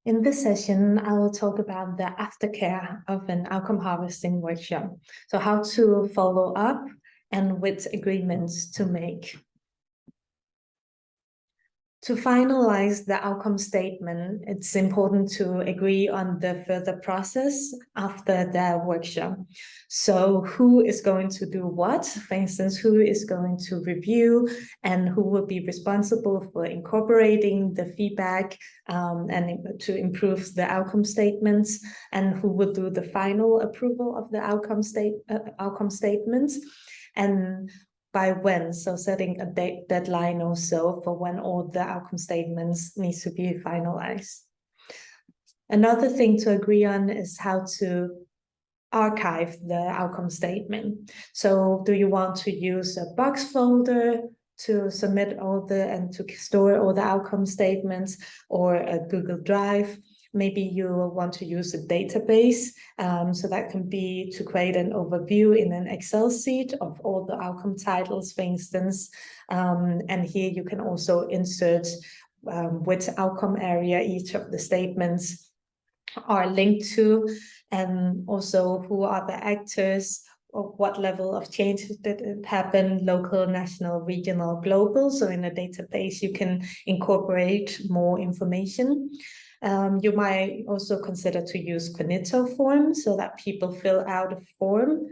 In this session, I will talk about the aftercare of an outcome harvesting workshop. So how to follow up and which agreements to make. To finalize the outcome statement, it's important to agree on the further process after the workshop. So who is going to do what? For instance, who is going to review and who will be responsible for incorporating the feedback and to improve the outcome statements, and who will do the final approval of the outcome statements, and by when, so setting a deadline also for when all the outcome statements needs to be finalized. Another thing to agree on is how to archive the outcome statement. So do you want to use a box folder to submit and to store all the outcome statements, or a Google Drive? Maybe you want to use a database, so that can be to create an overview in an Excel sheet of all the outcome titles, for instance. And here you can also insert which outcome area each of the statements are linked to, and also who are the actors, or what level of change did it happen, local, national, regional, global. So in a database, you can incorporate more information. You might also consider to use Cognito forms so that people fill out a form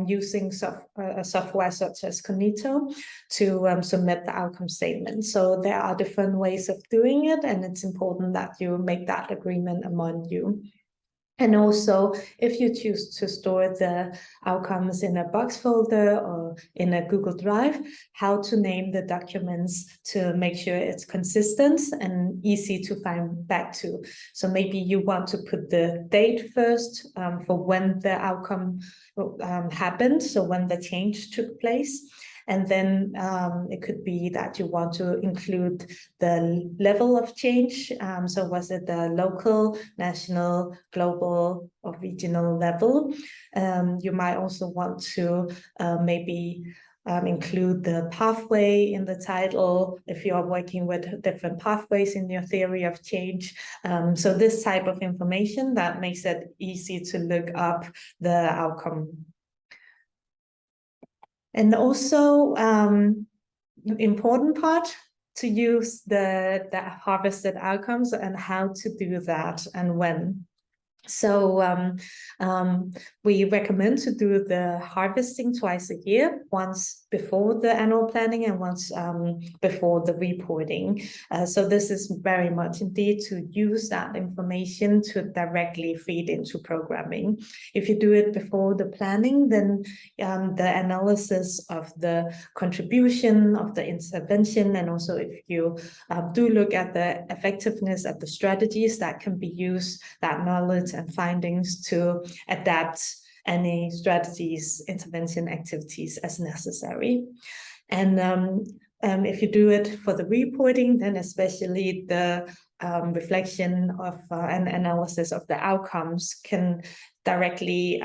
using software such as Cognito to submit the outcome statement. So there are different ways of doing it, and it's important that you make that agreement among you. And also, if you choose to store the outcomes in a box folder or in a Google Drive, how to name the documents to make sure it's consistent and easy to find back to. So maybe you want to put the date first for when the outcome happened, so when the change took place. And then it could be that you want to include the level of change. So was it the local, national, global, or regional level? You might also want to maybe include the pathway in the title if you are working with different pathways in your theory of change. So this type of information that makes it easy to look up the outcome. And also, important part, to use the harvested outcomes and how to do that and when. So we recommend to do the harvesting twice a year, once before the annual planning and once before the reporting. So this is very much indeed to use that information to directly feed into programming. If you do it before the planning, then the analysis of the contribution of the intervention, and also if you do look at the effectiveness of the strategies that can be used, that knowledge and findings to adapt any strategies, intervention activities as necessary. And if you do it for the reporting, then especially the reflection of and analysis of the outcomes can directly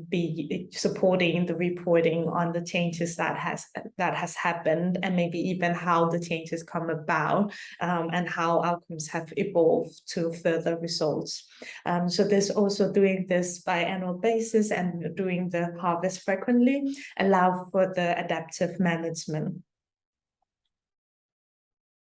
be supporting the reporting on the changes that has happened, and maybe even how the changes come about, and how outcomes have evolved to further results. So this also doing this by annual basis and doing the harvest frequently allow for the adaptive management.